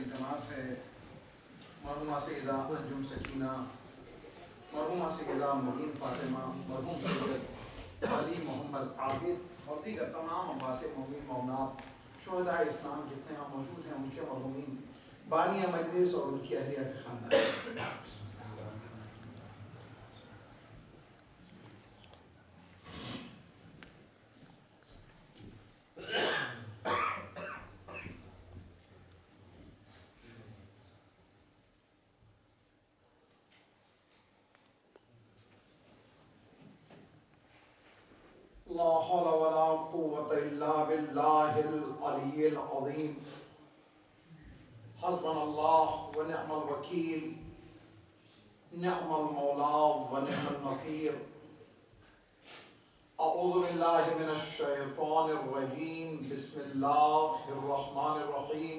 التماس ہے مرحومہ سیدہ انجم سکینہ، مرحومہ سیدہ مبین فاطمہ، مرحوم سید علی محمد عابد اور دیگر تمام اموات مومنین مومنات شہداء اسلام جتنے ہم موجود ہیں ان کے مرحومین بانی مجلس اور ان کی اہلیہ کے خاندان. لا حول ولا قوة إلا بالله العلي العظيم. حسبنا الله ونعم الوكيل، نعم المولى ونعم النصير. أعوذ بالله من الشيطان الرجيم، بسم الله الرحمن الرحيم.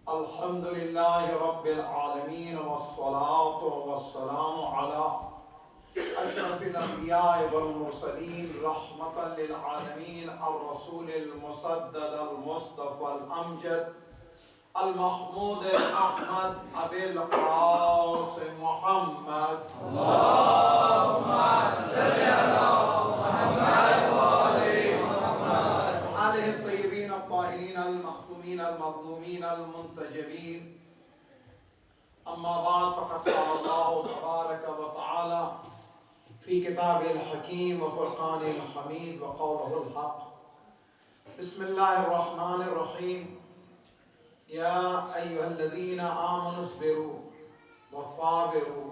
الحمد لله رب العالمين والصلاة والسلام على أشرف الأنبياء والمرسلين رحمة للعالمين الرسول المسدد المصطفى الأمجد المحمود الأحمد أبي القاسم محمد. اللهم صل على محمد وآل محمد آله الطيبين الطاهرين المعصومين المظلومين المنتجبين. أما بعد، فقد قال الله تبارك وتعالى في كتاب الحكيم وفرقان الحميد وقوله الحق. بسم الله الرحمن الرحيم. يا أيها الذين آمنوا اصبروا وصابروا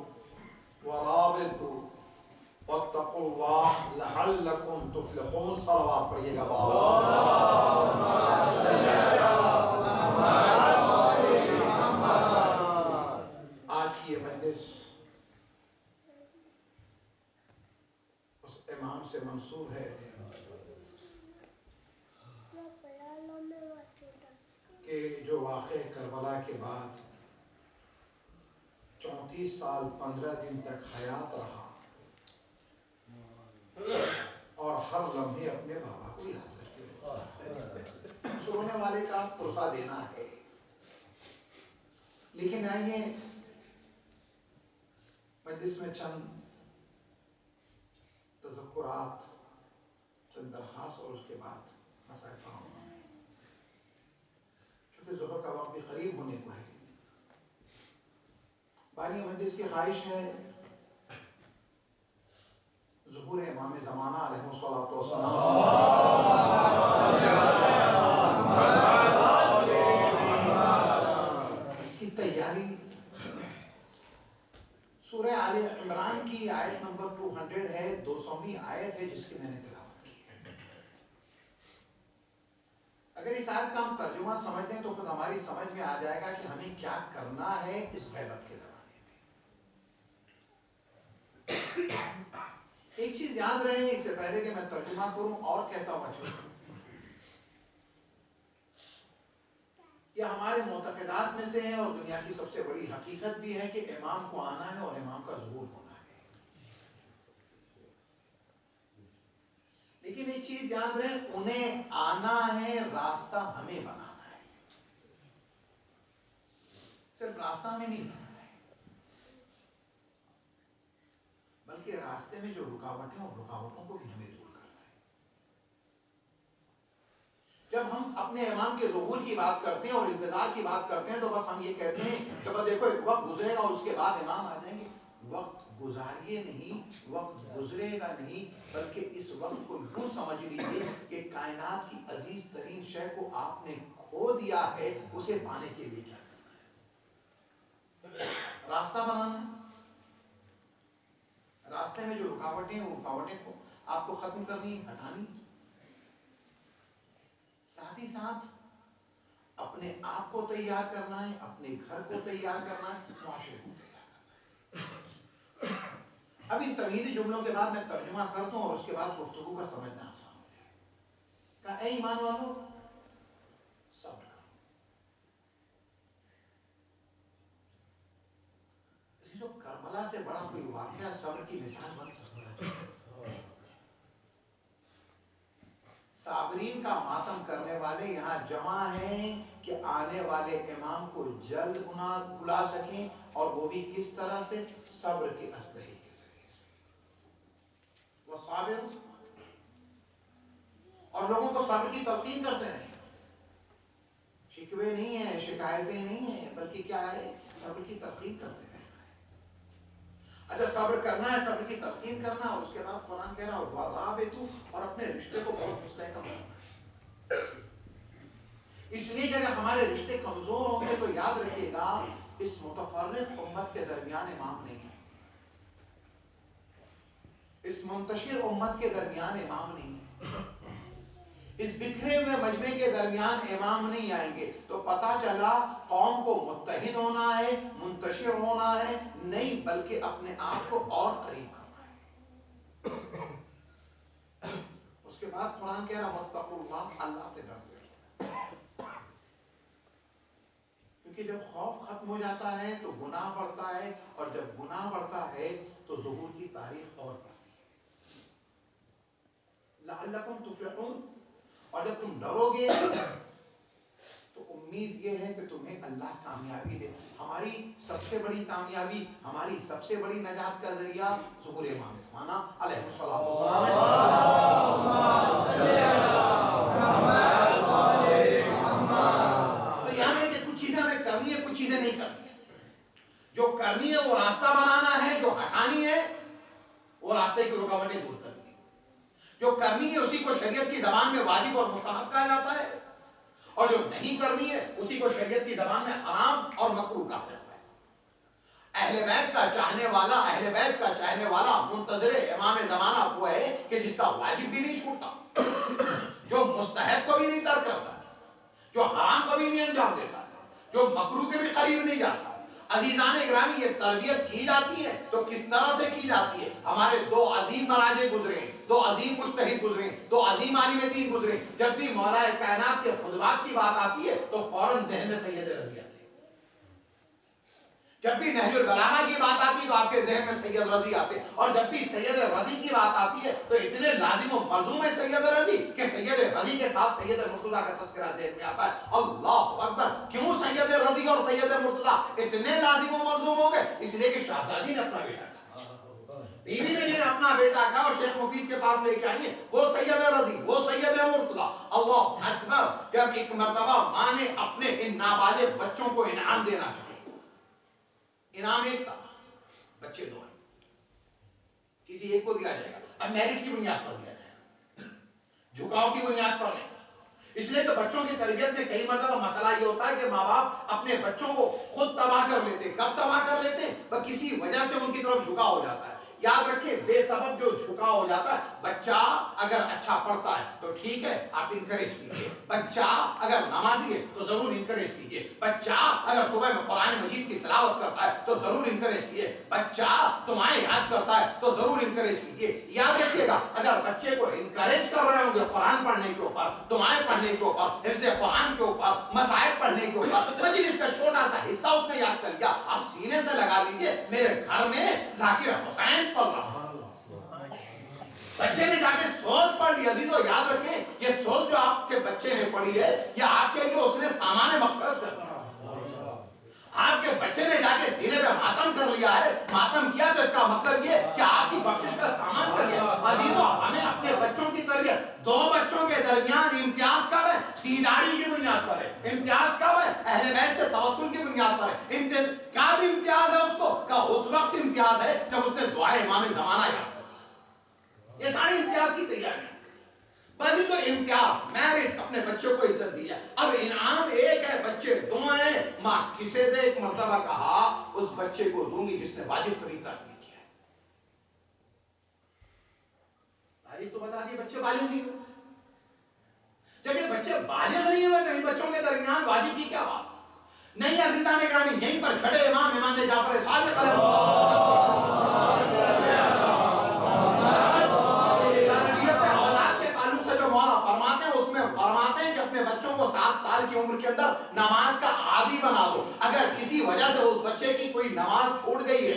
ورابطوا واتقوا الله لعلكم تفلحون. صلوات پڑھیے گا. اللهم صل على محمد وآل محمد. آج کی یہ مجلس اس امام سے منسوب ہے کہ جو واقعہ کربلا کے بعد 34 سال 15 دن تک حیات رہا اور ہر لمحے اپنے بابا کو یاد کرتے سونے والے کا پرسہ دینا ہے. لیکن آئیے مجلس میں چند تذکرات، چند درخواست اور اس کے بعد مسائل فراہم ہوں. چونکہ ظہر کا وقت بھی قریب ہونے کو ہے، بانی مجلس کی خواہش ہے ظہور امام زمانہ علیہ الصلوۃ والسلام کی تیاری. سورہ آل عمران کی آیت نمبر 200 ہے، 200ویں آیت ہے جس کی میں نے تلاوت کی ہے. اگر اس آیت کا ہم ترجمہ سمجھ لیں تو خود ہماری سمجھ میں آ جائے گا کہ ہمیں کیا کرنا ہے اس غیبت کے زمانے میں. ایک چیز یاد رہے اس سے پہلے کہ میں ترجمہ کروں اور کہتا ہوا چلوں، یہ ہمارے معتقدات میں سے ہے اور دنیا کی سب سے بڑی حقیقت بھی ہے کہ امام کو آنا ہے اور امام کا ظہور ہونا ہے. لیکن ایک چیز یاد رہے، انہیں آنا ہے، راستہ ہمیں بنانا ہے. صرف راستہ ہمیں نہیں بنانا ہے بلکہ راستے میں جو رکاوٹیں اور رکاوٹوں کو بھی ہمیں دور کرنا ہے. جب ہم اپنے امام کے ظہور کی بات کرتے ہیں اور انتظار کی بات کرتے ہیں تو بس ہم یہ کہتے ہیں کہ بس دیکھو ایک وقت گزرے گا اور اس کے بعد امام آ جائیں گے. وقت گزاریے نہیں، وقت گزرے گا نہیں، بلکہ اس وقت کو یوں سمجھ لیجیے کہ کائنات کی عزیز ترین شے کو آپ نے کھو دیا ہے، اسے پانے کے لیے کیا کرنا ہے؟ راستہ بنانا ہے. راستے میں جو رکاوٹیں ہیں وہ رکاوٹیں کو آپ کو ختم کرنی، ہٹانی. ساتھ ہی ساتھ اپنے آپ کو تیار کرنا ہے، اپنے گھر کو تیار کرنا ہے، معاشرے کو تیار کرنا ہے. اب ان تمہیدی جملوں کے بعد میں ترجمہ کر دوں اور اس کے بعد گفتگو کا سمجھنا آسان ہو جائے. کہا اے ایمان والو صبر کرو. جو کربلا سے بڑا کوئی واقعہ صبر کی مثال بن سکتا ہے. صابرین کا ماتم کرنے والے والے یہاں جمع ہیں کہ آنے والے امام کو جلد بلا سکیں، اور وہ بھی کس طرح سے؟ صبر کے اسلحے کے ذریعے سے. وہ صابر، اور لوگوں کو صبر کی تلقین کرتے ہیں. شکوے نہیں ہیں، شکایتیں نہیں ہیں، بلکہ کیا ہے؟ صبر کی تلقین کرتے ہیں. اچھا صبر کرنا ہے، صبر کی تلقین کرنا، اور اس کے بعد قرآن کہہ رہا ہے وَرَابِطُ، اور اپنے رشتے کو بہت مستحکم کرنا. اس لیے کہ اگر ہمارے رشتے کمزور ہوں گے تو یاد رکھیے گا اس متفرق امت کے درمیان امام نہیں ہے، اس منتشر امت کے درمیان امام نہیں ہے، اس بکھرے ہوئے مجمع کے درمیان امام نہیں آئیں گے. تو پتا چلا قوم کو متحد ہونا ہے، منتشر ہونا ہے نہیں، بلکہ اپنے آپ کو اور قریب کرنا ہے. اس کے بعد قرآن کہہ رہا وَاتَّقُوا اللَّهَ، اللہ سے ڈرتے رہو. کیونکہ جب خوف ختم ہو جاتا ہے تو گناہ بڑھتا ہے، اور جب گناہ بڑھتا ہے تو ظہور کی تاریخ اور بڑھتی ہے. لَعَلَّكُمْ تُفْلِحُونَ، اور جب تم ڈرو گے تو امید یہ ہے کہ تمہیں اللہ کامیابی دے. ہماری سب سے بڑی کامیابی، ہماری سب سے بڑی نجات کا ذریعہ ظہور امام زمانہ علیہ الصلوۃ والسلام. تو یہاں ہے کہ کچھ چیزیں ہمیں کرنی ہے، کچھ چیزیں نہیں کرنی ہے. جو کرنی ہے وہ راستہ بنانا ہے، جو ہٹانی ہے وہ راستے کی رکاوٹیں دور کرنی ہے. جو کرنی ہے اسی کو شریعت کی زبان میں واجب اور مستحب کہا جاتا ہے، اور جو نہیں کرنی ہے اسی کو شریعت کی زبان میں حرام اور مکروہ کہا جاتا ہے. اہل بیت کا چاہنے والا، اہل بیت کا چاہنے والا منتظر امام زمانہ وہ ہے کہ جس کا واجب بھی نہیں چھوٹتا، جو مستحب کو بھی نہیں ترک کرتا، جو حرام کو بھی نہیں انجام دیتا، جو مکروہ کے بھی قریب نہیں جاتا. عزیزان گرامی، یہ تربیت کی جاتی ہے تو کس طرح سے کی جاتی ہے؟ ہمارے دو عظیم مراجع گزرے ہیں، دو عظیم مجتہد گزرے ہیں، دو عظیم عالم دین گزرے ہیں. جب بھی مولا کائنات کے خطبات کی بات آتی ہے تو فوراً ذہن میں سید رضی آتے ہیں. جب بھی نہج البلاغہ کی بات آتی ہے تو آپ کے ذہن میں سید رضی آتے ہیں، اور جب بھی سید رضی کی بات آتی ہے تو اتنے لازم و ملزوم ہے سید رضی کہ سید رضی کے ساتھ سید مرتضیٰ کا تذکرہ ذہن میں آتا ہے. اللہ اکبر! کیوں سید رضی اور سید مرتضیٰ اتنے لازم و ملزوم ہو گئے؟ اس لیے کہ شہزادی نے اپنا بیٹا کہا، بیوی نے جنہیں اپنا بیٹا کہا اور شیخ مفید کے پاس لے کے آئیے وہ سید رضی، وہ سید مرتضیٰ. اللہ اکبر! جب ایک مرتبہ ماں نے اپنے ان نابالغ بچوں کو انعام دینا چاہا، انعام ایک تھا، بچے دو ہیں، کسی ایک کو دیا جائے گا. اب میرٹ کی بنیاد پر دیا جائے گا، جھکاؤ کی بنیاد پر نہیں. اس لیے کہ بچوں کی تربیت میں کئی مرتبہ مسئلہ یہ ہوتا ہے کہ ماں باپ اپنے بچوں کو خود تباہ کر لیتے. کب تباہ کر لیتے ہیں؟ بس کسی وجہ سے ان کی طرف جھکا ہو جاتا ہے. یاد رکھیں بے سبب جو جھکا ہو جاتا ہے، بچہ اگر اچھا پڑھتا ہے تو ٹھیک ہے آپ انکریج کیجیے، بچہ اگر نمازی ہے تو ضرور انکریج کیجیے، بچہ اگر صبح میں قرآن مجید کی تلاوت کرتا ہے تو ضرور انکریج کیجیے، بچہ دعائیں یاد کرتا ہے تو ضرور انکریج کیجیے. یاد رکھیے گا اگر بچے کو انکریج کر رہے ہوں گے قرآن پڑھنے کے اوپر، دعائیں پڑھنے کے اوپر، حفظ قرآن کے اوپر، مصائب پڑھنے کے اوپر، مجلس کا چھوٹا سا حصہ اس نے یاد کر لیا، آپ سینے سے لگا لیجیے میرے گھر میں ذاکر حسین پڑھ رہا. بچے نے جا کے سوز پڑھ لی. عزیزو یاد رکھیں یہ سوز جو آپ کے بچے نے پڑھی ہے یہ آپ کے لیے اس نے سامان مغفرت کر دیا. آپ کے بچے نے جا کے سینے پہ ماتم کر لیا ہے، ماتم کیا تو اس کا مطلب یہ کہ آپ کی بخشش کا سامان کر لیا. عزیزو ہمیں اپنے بچوں کی تربیت، دو بچوں کے درمیان امتیاز کب ہے؟ دینداری کی بنیاد پر ہے. امتیاز کب ہے؟ اہل بیت سے توسل کی بنیاد پر ہے. کب امتیاز ہے اس کو؟ کہ اس وقت امتیاز ہے جب اس نے دعائے امام زمانہ یاد کر. یہ ساری امتیاز کی تیاری ہے. بس تو امتیاز میرٹ اپنے بچوں کو عزت دی ہے. اب انعام ایک ہے، بچے دو ہیں. ماں کسے دے؟ ایک مرتبہ کہا اس بچے کو دوں گی جس نے واجب کبھی ترک نہیں کیا. تاریخ تو بتا دی بچے بالغ نہیں ہوئے. جب یہ بچے بالغ نہیں ہوئے تو ان بچوں کے درمیان واجب کی کیا بات نہیں. عزیزان گرامی یہیں پر کھڑے امام جعفر صادق علیہ فرماتے ہیں کہ اپنے بچوں کو 7 سال کی عمر کے اندر نماز کا عادی بنا دو. اگر کسی وجہ سے اس بچے کی کوئی نماز چھوٹ گئی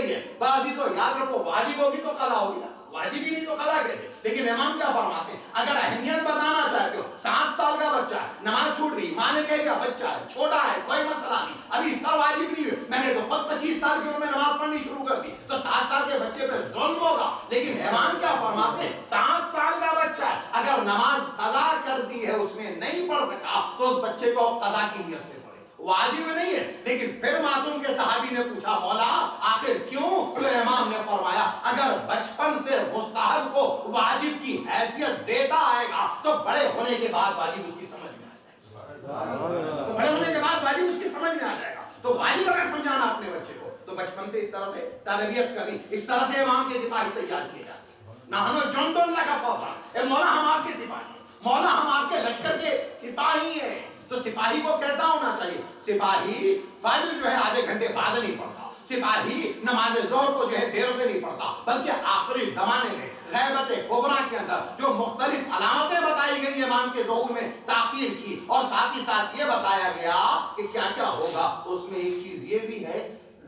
ہے، بازی تو یاد رکھو واجب ہوگی تو قضا ہوگی نا. واجب ہی نہیں تو قضا کیسے؟ لیکن امام کیا فرماتے ہیں اگر اہمیت بتانا چاہتے ہو 7 سال کا بچہ ہے نماز چھوٹ گئی ماں نے کہہ دیا بچہ ہے چھوٹا ہے کوئی مسئلہ نہیں ابھی اس پر واجب نہیں ہے میں نے تو خود 25 سال کی عمر میں نماز پڑھنی شروع کر دی تو 7 سال کے بچے پہ ظلم ہوگا لیکن امام کیا فرماتے ہیں 7 سال کا بچہ ہے اگر نماز قضا کر دی ہے اس میں نہیں پڑھ سکا تو اس بچے کو قضا کی نیت سے واجب نہیں ہے لیکن پھر معصوم کے صحابی نے پوچھا مولا آخر کیوں تو امام نے فرمایا اگر بچپن سے مستحب کو واجب کی حیثیت دیتا آئے گا تو بڑے ہونے کے بعد واجب اس کی سمجھ میں آ جائے گا تو بڑے ہونے کے بعد واجب اس کی سمجھ میں آ جائے گا تو واجب اگر سمجھانا اپنے بچے کو تو بچپن سے اس طرح سے تربیت کرنی اس طرح سے امام کے سپاہی تیار کیے جاتے ہیں نحن جند لک فوقا اے مولا ہم آپ کے سپاہی ہیں مولا ہم آپ کے لشکر کے سپاہی ہیں تو سپاہی کو کیسا ہونا چاہیے سپاہی فجر جو ہے آدھے گھنٹے بعد نہیں پڑھتا سپاہی نماز ظہر کو جو ہے دیر سے نہیں پڑھتا بلکہ آخری زمانے میں غیبت کبریٰ کے اندر جو مختلف علامتیں بتائی گئی امام کے ظہور میں تاخیر کی اور ساتھ ہی ساتھ یہ بتایا گیا کہ کیا کیا ہوگا اس میں ایک چیز یہ بھی ہے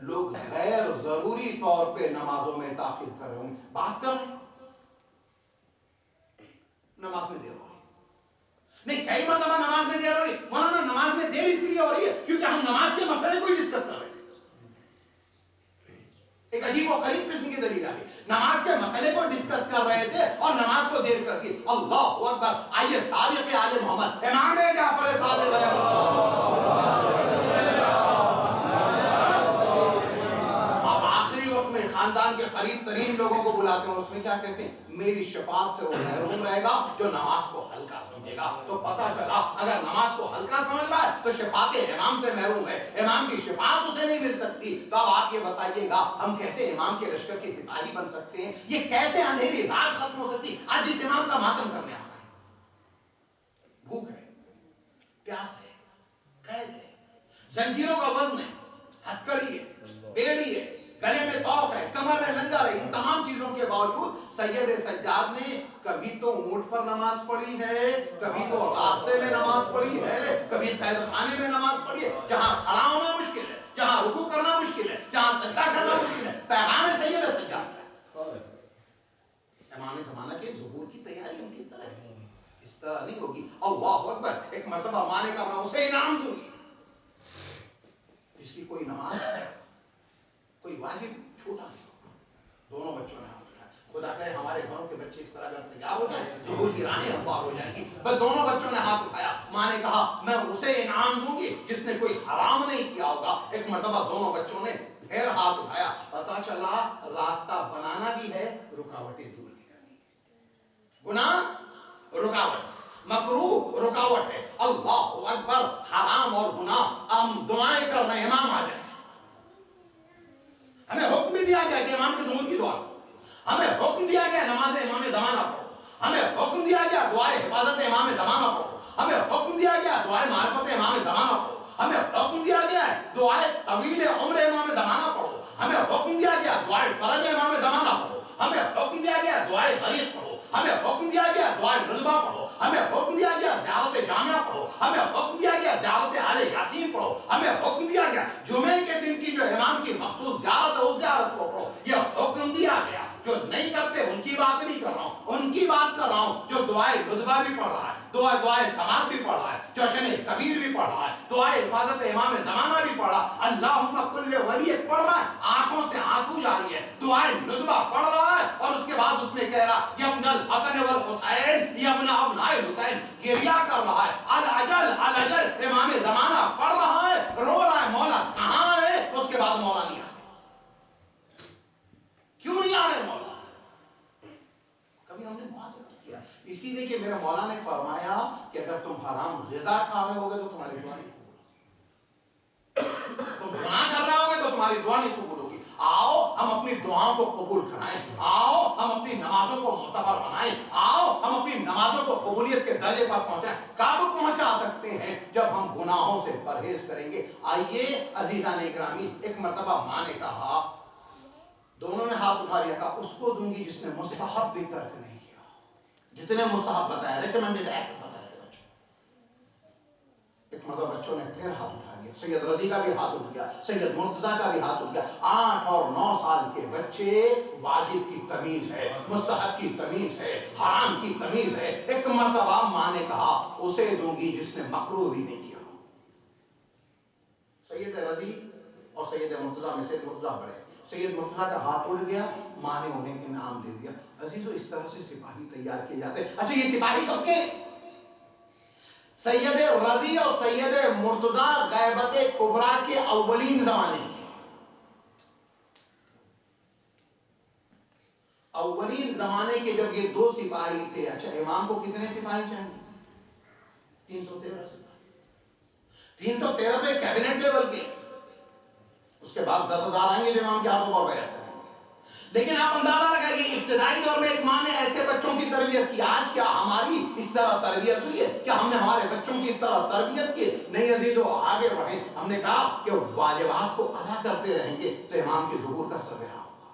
لوگ غیر ضروری طور پہ نمازوں میں تاخیر کر رہے ہوں گے بات کر رہے ہیں نماز میں دیر ہو نہیں کئی مرتبہ نماز میں دیر ہو رہی مولانا نماز میں دیر اس لیے ہو رہی ہے کیونکہ ہم نماز کے مسئلے کو ہی ڈسکس کر رہے تھے ایک عجیب و غریب قسم کی دلیل آ گئی نماز کے مسئلے کو ڈسکس کر رہے تھے اور نماز کو دیر کر دی اللہ اکبر آئیے صادق آل محمد امام جعفر صادق علیہ آپ آخری وقت میں خاندان کے قریب ترین لوگوں کو بلاتے ہیں اور اس میں کیا کہتے ہیں میری شفاعت سے وہ محروم رہے گا جو نماز کو ہلکا سمجھے گا تو پتہ چلا اگر نماز کو ہلکا سمجھ رہا ہے تو شفاعت امام سے محروم ہے امام کی شفاعت اسے نہیں مل سکتی تو اب آپ یہ بتائیے گا ہم کیسے امام کے لشکر کے سپاہی بن سکتے ہیں یہ کیسے اندھیری رات ختم ہو سکتی آج جس امام کا ماتم کرنے آ رہا ہے بھوک ہے پیاس ہے قید ہے زنجیروں کا وزن ہے ہتکڑی ہے بیڑی ہے گلے میں توق ہے کمر میں لنگر ہے ان تمام چیزوں کے باوجود سید سجاد نے کبھی تو اونٹ پر نماز پڑھی ہے کبھی تو راستے میں نماز پڑھی ہے کبھی قید خانے میں نماز پڑھی ہے جہاں کھڑا ہونا مشکل ہے جہاں رکوع کرنا مشکل ہے جہاں سجدہ کرنا مشکل ہے پیغام سید سجاد ہے امام زمانہ کے ظہور کی تیاری ان کی طرح ہے اس طرح نہیں ہوگی اللہ اکبر ایک مرتبہ ماں نے کہا میں اسے انعام دوں گی اس کی کوئی نماز ہے کوئی واجب چھوٹا نہیں دونوں بچوں نے ہاتھ اٹھایا خدا کہے ہمارے گھروں کے بچے اس طرح اگر تیار ہو جائیں ظہور کی رانیں ہموار ہو جائیں گی بس دونوں بچوں نے ہاتھ اٹھایا ماں نے کہا میں اسے انعام دوں گی جس نے کوئی حرام نہیں کیا ہوگا ایک مرتبہ دونوں بچوں نے پھر ہاتھ اٹھایا پتا چلا راستہ بنانا بھی ہے رکاوٹیں دور بھی کرنی ہے گناہ رکاوٹ مکروہ رکاوٹ ہے اللہ اکبر حرام اور گناہ ہم دعائیں کر رہے ہیں امام آ جائیں ہمیں حکم بھی دیا گیا کہ امام کے ظہور کی دعا ہمیں حکم دیا گیا نماز امام زمانہ پڑھو ہمیں حکم دیا گیا دعائے حفاظت امام زمانہ پڑھو ہمیں حکم دیا گیا دعائے معرفت امام زمانہ پڑھو ہمیں حکم دیا گیا دعائے طویل عمر امام زمانہ پڑھو ہمیں حکم دیا گیا دعائے فرج امام زمانہ پڑھو ہمیں حکم دیا گیا دعائے غریب پڑھو ہمیں حکم دیا گیا دعائے نزبہ پڑھو ہمیں حکم دیا گیا زیارت جامعہ پڑھو ہمیں حکم دیا گیا زیارت آل یاسین پڑھو ہمیں حکم دیا گیا جمعے کے دن کی جو امام کی مخصوص زیارت ہے اس زیارت کو پڑھو یہ حکم دیا گیا جو نہیں کرتے ان کی بات نہیں کر رہا ہوں ان کی بات کر رہا ہوں جو دعائے نزبہ بھی پڑھ رہا ہے دعائے سماعت بھی پڑھ رہا ہے جشن کبیر بھی پڑھ رہا ہے دعائے حفاظت امام زمانہ بھی پڑھ رہا ہے اللہم کل ولی پڑھ رہا ہے آنکھوں سے آنسو جاری ہے دعائے نزبہ پڑھ رہا ہے اور اس کے بعد اس میں کہہ رہا یبن الحسن والحسین یبن ابناء الحسین گریہ کر رہا ہے العجل امام زمانہ پڑھ رہا ہے رو رہا ہے مولا کہاں ہے اس کے بعد مولا نہیں آ رہے کیوں نہیں آ رہے مولا کبھی ہم نے محاسبہ کیا اسی لیے کہ میرے مولا نے فرمایا کہ اگر تم حرام غذا کھا رہے ہوگے تو تمہاری دعا نہیں قبول تم گناہ کر رہے ہوگے تو تمہاری دعا نہیں قبول ہوگی آؤ ہم اپنی دعاؤں کو قبول کرائیں آؤ ہم اپنی نمازوں کو معتبر بنائیں آؤ ہم اپنی نمازوں کو قبولیت کے درجے پر پہنچائیں کب پہنچا سکتے ہیں جب ہم گناہوں سے پرہیز کریں گے آئیے عزیزان اکرامی ایک مرتبہ ماں نے کہا دونوں نے ہاتھ اٹھا لیا کہا اس کو دوں گی جس نے مستحب بھی ترک نہیں کیا جتنے مستحب بتایا ریکمینڈڈ ایکٹ بتایا تھے بچوں ایک مرتبہ بچوں نے پھر ہاتھ اٹھا دیا، سید رضی کا بھی ہاتھ اٹھ گیا، سید مرتضیٰ کا بھی ہاتھ اٹھ گیا۔ 8 اور 9 سال کے بچے، واجب کی تمیز ہے، مستحب کی تمیز ہے، حرام کی تمیز ہے۔ ایک مرتبہ ماں نے کہا اسے دوں گی جس نے مکروہ بھی نہیں کیا۔ سید رضی اور سید مرتضیٰ میں سید مرتضیٰ بڑے، سید مرتضیٰ کا ہاتھ اٹھ گیا، ماں نے انہیں انعام دے دیا۔ عزیزو اس طرح سے سپاہی تیار کیے جاتے ہیں۔ اچھا یہ سپاہی کب کے؟ سید رضی اور سید مرتضیٰ غیبت کبریٰ کے اولین زمانے کے، اولین زمانے کے جب یہ 2 سپاہی تھے۔ اچھا امام کو کتنے سپاہی چاہیے؟ 313 سپاہی، 313 تو ایک کیبنٹ لیول کے، اس کے بعد 10,000 آئیں گے جو امام کے ہاتھوں پر بیعت کریں گے۔ لیکن آپ اندازہ لگائیے ابتدائی دور میں ایک ماں نے ایسے بچوں کی تربیت کی، آج کیا ہماری اس طرح تربیت ہوئی ہے؟ کیا ہم نے ہمارے بچوں کی اس طرح تربیت کی؟ نہیں عزیزو، آگے بڑھیں۔ ہم نے کہا کہ واجبات کو ادا کرتے رہیں گے تو امام کے ظہور کا سویرا ہوگا،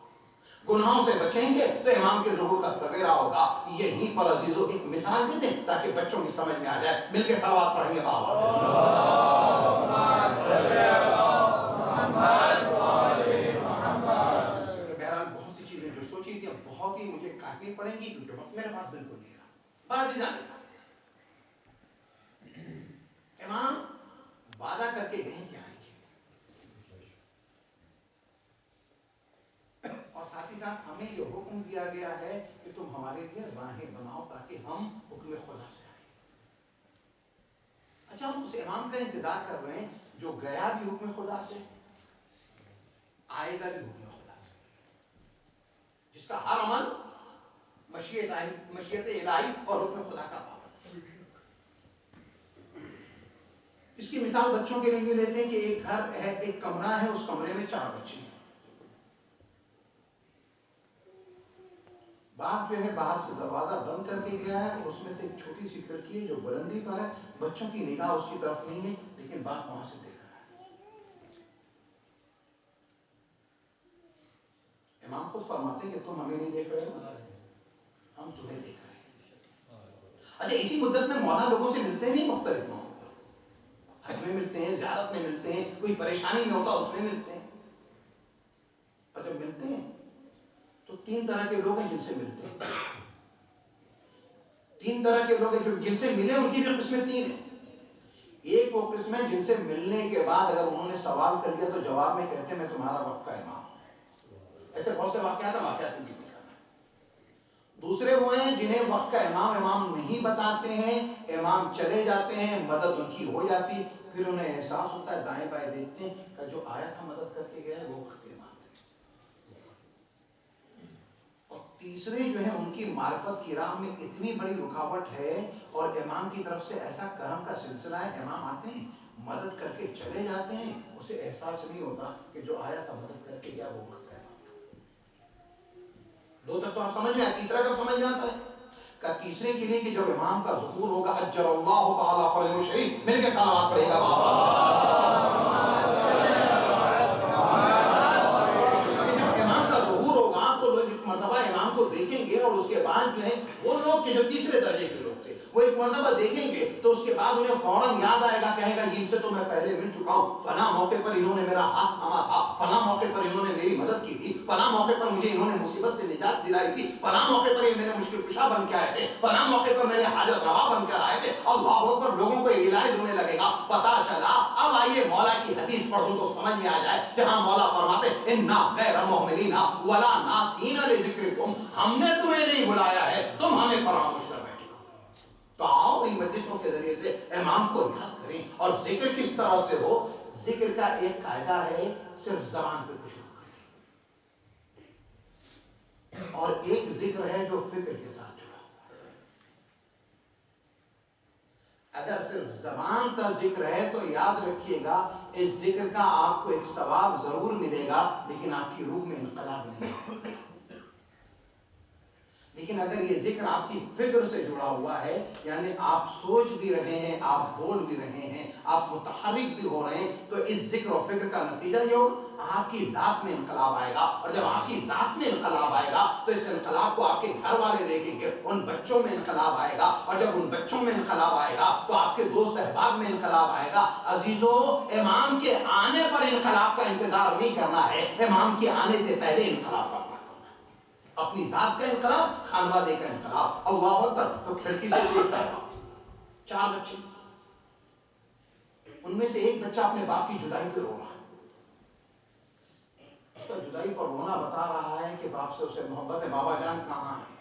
گناہوں سے بچیں گے تو امام کے ظہور کا سویرا ہوگا۔ یہیں پر عزیزو ایک مثال دے دیں تاکہ بچوں کی سمجھ میں آ جائے۔ مل کے صلوات پڑھیں گے بہت ہی مجھے کاٹنی پڑیں گی کیونکہ وقت میرے پاس بالکل نہیں رہا۔ بازی جانے امام وعدہ کر کے گئے کہ آئیں گے، اور ساتھ ہی ساتھ ہمیں یہ حکم دیا گیا ہے کہ تم ہمارے لیے راہیں بناؤ تاکہ ہم حکم خدا سے آئیں۔ اچھا ہم اس امام کا انتظار کر رہے ہیں جو گیا بھی حکم خدا سے، آئے گا بھی حکم خدا سے، جس کا ہر عمل مشیت الہی اور حکم خدا کا پابند۔ اس کی مثال بچوں کے لیے لیتے ہیں کہ ایک گھر ہے، ایک کمرہ ہے، اس کمرے میں 4 بچے ہیں۔ باپ جو ہے باہر سے دروازہ بند کر کے گیا ہے، اور اس میں سے ایک چھوٹی سی کھڑکی ہے جو بلندی پر ہے، بچوں کی نگاہ اس کی طرف نہیں ہے لیکن باپ وہاں سے دیکھ رہا ہے۔ امام خود فرماتے ہیں کہ تم ہمیں نہیں دیکھ رہے ہو، ہم تمہیں دیکھ رہے ہیں۔ اچھا اسی مدت میں مولانا لوگوں سے ملتے ہیں، نہیں مختلف موقعوں پر، حج میں ملتے ہیں، زیارت میں ملتے ہیں، کوئی پریشانی میں ہوتا اس میں ملتے ہیں، اور جب ملتے ہیں تو 3 طرح کے لوگ ہیں جن سے ملتے ہیں، 3 طرح کے لوگ ہیں جو جن سے ملے ان کی بھی قسمیں 3 ہیں۔ ایک وہ قسم ہے جن سے ملنے کے بعد اگر انہوں نے سوال کر لیا تو جواب میں کہتے ہیں میں تمہارا وقت کا امام ہوں، ایسے بہت سے واقعات ان کی بھی کرنا ہے۔ دوسرے وہ ہیں جنہیں وقت کا امام نہیں بتاتے ہیں، امام چلے جاتے ہیں، مدد ان کی ہو جاتی، پھر انہیں احساس ہوتا ہے، دائیں بائیں دیکھتے ہیں کہ جو آیا تھا مدد کر کے گیا ہے وہ وقت کے امام تھے۔ اور تیسرے جو ہیں ان کی معرفت کی راہ میں اتنی بڑی رکاوٹ ہے اور امام کی طرف سے ایسا کرم کا سلسلہ ہے، امام آتے ہیں مدد کر کے چلے جاتے ہیں، اسے احساس نہیں ہوتا کہ جو آیا تھا مدد کر کے گیا وہ وقت کا امام تھا۔ 2 تک تو آپ سمجھ میں آئے، تیسرا کب سمجھ میں آتا ہے؟ کہ تیسرے کے لیے کہ جب امام کا ظہور ہوگا، اجر اللہ تعالیٰ فرج شریف، مل کے صلوات پڑھے گا امام کو دیکھیں گے، اور اس کے بعد جو ہے وہ لوگ کہ جو تیسرے درجے کے لوگ تھے وہ ایک مرتبہ دیکھیں گے تو اس کے بعد انہیں فوراً یاد آئے گا، کہے گا ان سے تو میں پہلے مل چکا ہوں، فلاں موقع پر انہوں نے میرا ہاتھ تھاما تھا، فلاں موقع پر انہوں نے میری مدد کی تھی، فلاں موقع پر مجھے انہوں نے مصیبت سے نجات دلائی تھی، فلاں موقع پر یہ میرے مشکل کشا بن کے آئے تھے، فلاں موقع پر میرے حاجت روا بن کر آئے تھے۔ اللہ اکبر، لوگوں کو ریلائز ہونے لگے گا، پتا چلا اب آئیے مولا کی حدیث پڑھوں تو سمجھ میں آ جائے، جہاں مولا فرماتے انا غیر مہملین ولا ناسین لذکرکم، ہم نے تمہیں نہیں بلایا ہے، تم ہمیں فراموش کر بیٹھے ہو۔ تو آؤ ان مجلسوں کے ذریعے سے امام کو یاد کریں، اور ذکر کس طرح سے ہو؟ ذکر کا ایک قاعدہ ہے، صرف زبان پہ کچھ نہ کریں، اور ایک ذکر ہے جو فکر کے ساتھ جڑا ہوا ہے۔ اگر صرف زبان کا ذکر ہے تو یاد رکھیے گا اس ذکر کا آپ کو ایک ثواب ضرور ملے گا لیکن آپ کی روح میں انقلاب نہیں ہوگا۔ لیکن اگر یہ ذکر آپ کی فکر سے جڑا ہوا ہے، یعنی آپ سوچ بھی رہے ہیں، آپ بول بھی رہے ہیں، آپ متحرک بھی ہو رہے ہیں، تو اس ذکر و فکر کا نتیجہ یہ ہوگا آپ کی ذات میں انقلاب آئے گا، اور جب آپ کی ذات میں انقلاب آئے گا تو اس انقلاب کو آپ کے گھر والے دیکھیں گے، ان بچوں میں انقلاب آئے گا، اور جب ان بچوں میں انقلاب آئے گا تو آپ کے دوست احباب میں انقلاب آئے گا۔ عزیزو، امام کے آنے پر انقلاب کا انتظار نہیں کرنا ہے، امام کے آنے سے پہلے انقلاب کرنا ہے، اپنی ذات کا انقلاب، خانوادے کا انقلاب۔ اللہ اکبر! تو کھڑکی سے دیکھتا ہے 4 بچے، ان میں سے ایک بچہ اپنے باپ کی جدائی پہ رو رہا ہے، اس کا جدائی پر رونا بتا رہا ہے کہ باپ سے اسے محبت ہے، بابا جان کہاں ہے؟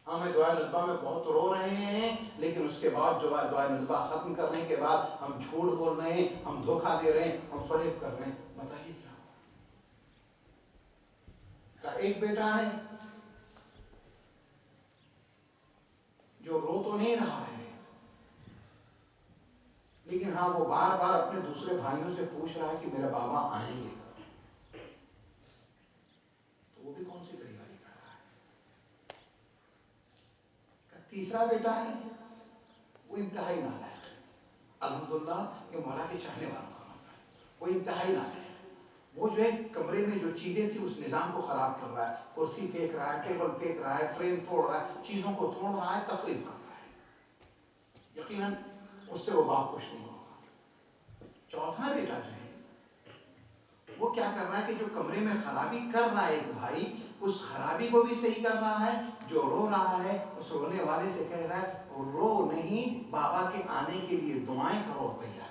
ہم دعائے ندبہ میں بہت رو رہے ہیں، لیکن اس کے بعد جو دعائے ندبہ ختم کرنے کے بعد ہم جھوٹ بول رہے ہیں، ہم دھوکہ دے رہے ہیں، ہم فریب کر رہے ہیں۔ بتائیے کیا؟ کا ایک بیٹا ہے جو رو تو نہیں رہا ہے، لیکن ہاں وہ بار بار اپنے دوسرے بھائیوں سے پوچھ رہا ہے کہ میرے بابا آئیں گے، تو وہ بھی کون سی تیاری کر رہا ہے۔ تیسرا بیٹا ہے وہ انتہائی نالائق ہے، الحمدللہ یہ مولا کے چاہنے والوں کا معاملہ ہے، وہ انتہائی نالائق ہے، وہ جو ہے کمرے میں جو چیزیں تھی اس نظام کو خراب کر رہا ہے، کرسی پھینک رہا ہے، ٹیبل پھینک رہا ہے، فریم توڑ رہا ہے، چیزوں کو توڑ رہا ہے، تخریب کر رہا ہے، یقیناً اس سے وہ باپ خوش نہیں ہوگا۔ چوتھا بیٹا جو ہے وہ کیا کر رہا ہے کہ جو کمرے میں خرابی کر رہا ہے ایک بھائی، اس خرابی کو بھی صحیح کر رہا ہے، جو رو رہا ہے اس رونے والے سے کہہ رہا ہے رو نہیں، بابا کے آنے کے لیے دعائیں کرو، تیار۔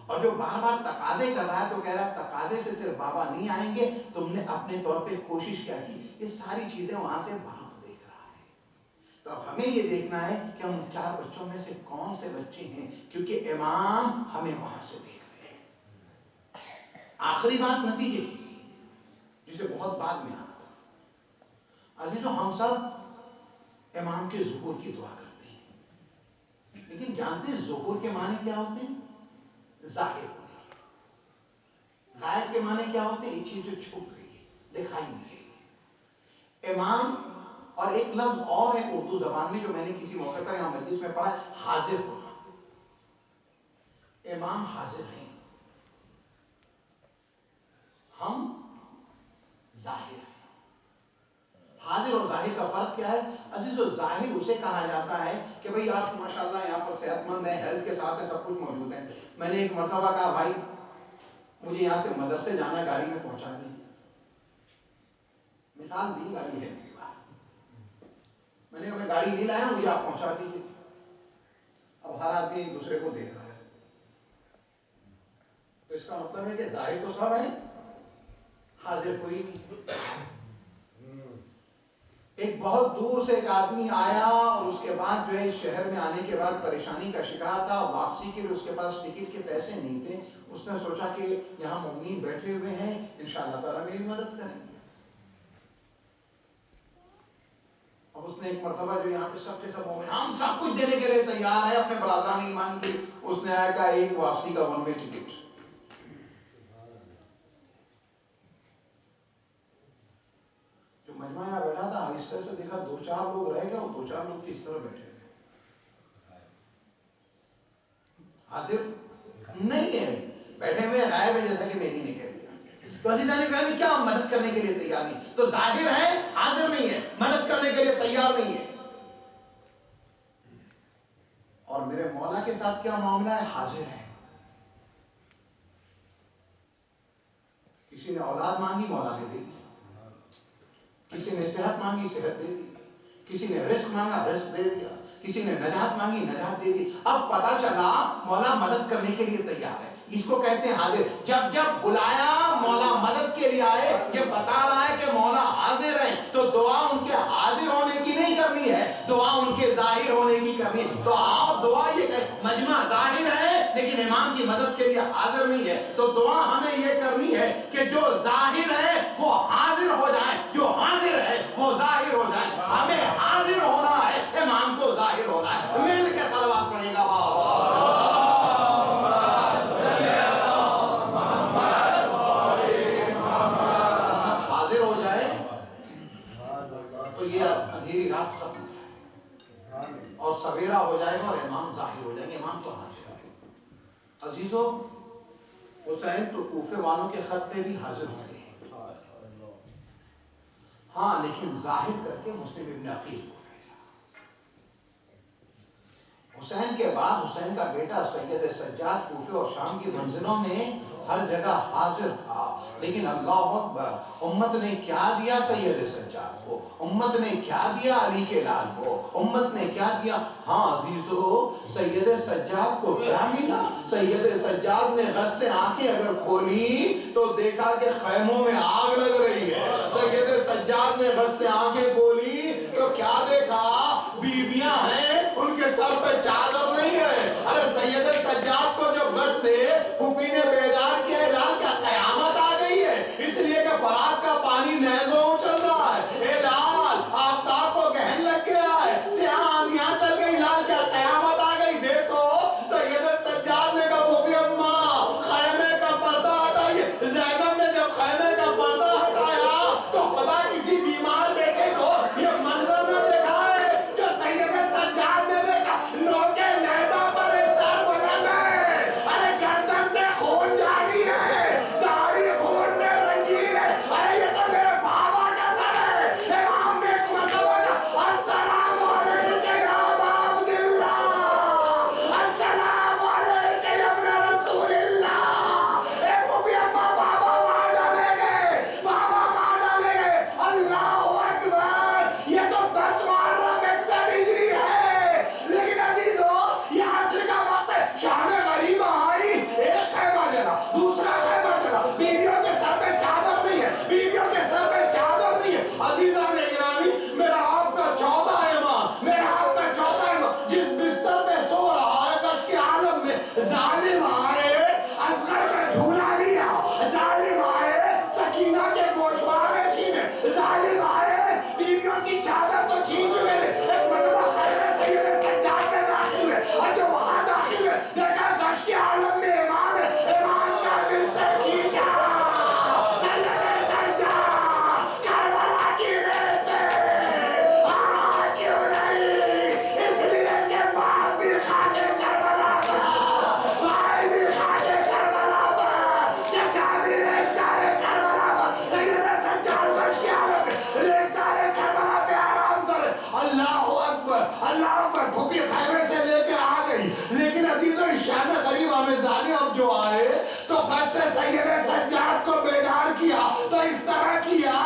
اور جو بار بار تقاضے کر رہا ہے تو کہہ رہا ہے تقاضے سے صرف بابا نہیں آئیں گے، تم نے اپنے طور پہ کوشش کیا کی، یہ ساری چیزیں وہاں سے باپ دیکھ رہا ہے۔ تو اب ہمیں یہ دیکھنا ہے کہ ہم 4 بچوں میں سے کون سے بچے ہیں، کیونکہ امام ہمیں وہاں سے دیکھ رہے ہیں۔ آخری بات نتیجے کی، جسے بہت بعد میں آنا تھا۔ عزیزو، ہم سب امام کے ظہور کی دعا کرتے ہیں، لیکن جانتے ہیں ظہور کے معنی کیا ہوتے ہیں؟ ظاہر ہونے۔ غائب کے معنی کیا ہوتے ہیں؟ یہ چیز جو چھپ رہی ہے، دکھائی نہیں دے رہی۔ امام، اور ایک لفظ اور ہے اردو زبان میں جو میں نے کسی موقع پر یہاں مجلس میں پڑھا ہے، حاضر ہونا۔ امام حاضر ہیں، ہم ظاہر ہیں۔ حاضر اور ظاہر کا فرق کیا ہے؟ عزیزو، ظاہر اسے کہا جاتا ہے کہ بھئی آپ ماشاءاللہ یہاں پر صحت مند ہیں، ہیلتھ کے ساتھ ہیں، سب کچھ موجود ہے۔ میں نے ایک مرتبہ کہا بھائی مجھے یہاں سے مدرسے جانا، گاڑی میں پہنچا دیجیے، مثال دی، گاڑی ہے میری بات، میں نے کہا میں گاڑی نہیں لایا، مجھے آپ پہنچا دیجیے۔ اب ہر آدمی ایک دوسرے کو دیکھ رہا ہے، تو اس کا مطلب ہے کہ ظاہر تو سب ہے، حاضر کوئی نہیں۔ ایک بہت دور سے ایک آدمی آیا اور اس کے بعد جو ہے شہر میں آنے کے بعد پریشانی کا شکار تھا، واپسی کے لیے اس کے پاس ٹکٹ کے پیسے نہیں تھے، اس نے سوچا کہ یہاں مومنین بیٹھے ہوئے ہیں، انشاءاللہ تعالیٰ میری مدد کریں گے۔ اب اس نے ایک مرتبہ جو یہاں پہ سب کے سب مومن، ہم سب کچھ دینے کے لیے تیار ہیں اپنے برادران ایمان کے، اس نے آیا کہا ایک واپسی کا 1 وے ٹکٹ۔ جو مجمع یہاں بیٹھا تھا آہستہ سے دیکھا 2-4 لوگ رہ گئے، اور 2-4 لوگ کس طرح بیٹھے ہوئے، حاضر نہیں ہے، بیٹھے ہوئے غائب ہے، جیسا کہ مہدی نے کہہ دیا۔ تو عزیزان گرامی، کیا ہم مدد کرنے کے لیے تیار نہیں؟ تو ظاہر ہے، حاضر نہیں ہے، مدد کرنے کے لیے تیار نہیں ہے۔ اور میرے مولا کے ساتھ کیا معاملہ ہے؟ حاضر ہے۔ کسی نے اولاد مانگی، مولا نے دے دی، کسی نے صحت مانگی، صحت دے دی، کسی نے رزق مانگا، رزق دے دیا، کسی نے نجات مانگی، نجات دے دی۔ اب پتا چلا مولا مدد کرنے کے لیے تیار ہے، اس کو کہتے ہیں حاضر۔ جب جب بلایا مولا مدد کے لیے آئے، یہ بتا رہا ہے کہ مولا حاضر ہیں، تو دعا ان کے حاضر ہونے کی نہیں کرنی ہے، دعا ان کے ظاہر ہونے کی کرنی۔ تو آؤ دعا یہ کہ مجمع ظاہر ہے لیکن امام کی مدد کے لیے حاضر نہیں ہے، تو دعا ہمیں یہ کرنی ہے کہ جو ظاہر ہے وہ حاضر ہو جائے، جو حاضر ہے وہ ظاہر ہو جائے۔ ہمیں حاضر ہونا ہے، امام کو ظاہر ہونا ہے۔ مل کے صلوات پڑھے گا، واہ واہ۔ محمد اور سویرا ہو جائے گا اور امام ظاہر ہو جائیں گے. امام تو حاضر ہے. عزیزو حسین تو کوفے والوں کے خط پہ بھی حاضر ہو گئے. ہاں لیکن ظاہر کر کے مسلم ابن عقیل کو بھیجا. حسین کے بعد حسین کا بیٹا سید سجاد کوفے اور شام کی منزلوں میں ہر جگہ حاضر تھا. لیکن اللہ اکبر، امت نے کیا دیا سید سجاد کو، امت نے کیا دیا علی کے لال کو، امت نے کیا دیا. ہاں عزیزو سید سجاد کو کیا ملا؟ سید سجاد نے غش سے آنکھیں اگر کھولی تو دیکھا کہ خیموں میں آگ لگ رہی ہے. سید سجاد نے غش سے آنکھیں کھولی تو کیا دیکھا؟ بیویاں ہیں، ان کے سر پہ چادر نہیں ہے. ارے سید سجاد کو جب غش سے پھوپھی نے بیدار کیا، اعلان کیا قیامت آ گئی ہے، اس لیے کہ فرات کا پانی نیزوں چل رہا ہے. اے لال آفتاب کو گہن لگ گیا ہے، سیاہ آندھیاں چل گئی، لال کیا قیامت آ گئی. دیکھو سید سجاد نے کہا پھوپھی اماں خیمے کا پردہ ہٹائیے. زینب نے جب خیمے کا پردہ ہٹایا تو خدا کسی بیمار بیٹے کو یہ منظر نہ دکھائے جو سید سجاد نے دیکھا. نوکے نیزہ پر ایک سر بلند ہے، ارے گردن سے خون جاری ہے، داڑھی خون سے رنگین ہے. ارے یہ تو میرے بابا کا سر ہے. امام نے ایک مرتبہ کہا السلام علیکم یا ابا عبداللہ، السلام علیکم یا ابن رسول اللہ. اے پھوپھی اماں بابا مار ڈالے گئے، بابا مار ڈالے گئے. اللہ اکبر. یہ تو 10 محرم 61 ہجری ہے. لیکن عزیزو یہ عصر کا وقت ہے. شام غریبہ آئی، ایک خیمہ جلا، دوسرا خیمہ جلا. بیویوں کے سر پہ چادر نہیں ہے، بیویوں کے سر پہ چادر نہیں ہے. عزیزان گرامی میرا آپ کا چوتھا امام، میرا آپ کا چوتھا امام جس بستر پہ سو رہا ہے کش کے عالم میں، ظالم آئے اصغر کا جھولا لیا، ظالم آئے سکینہ کے گوشوارے چھینے، ظالم آئے بیویوں کی چادر تو چھین چکے تھے. ایک مرتبہ خیر سید سجاد میں داخل ہوئے اور جو وہاں داخل ہوئے دیکھا گش کے عالم میں امام ہے. امام کا بستر کھینچا، سید سجاد کربلا کی ریت پہ کیوں نہیں؟ اس لیے کہ باپ بھی خاکے کربلا پر، بھائی بھی خاکے کربلا پر، چچا بھی ریختارے کربلا پر. سید سجاد گش کے عالم میں ریختارے کربلا پہ آرام کرے. اللہ اکبر، اللہ اکبر. پھوپھی خیمے سے لے کے آ گئی. لیکن عزیزو شام غریبہ میں ظالم جو آئے تو خط سے سید سجاد کو بیدار کیا تو اس طرح کیا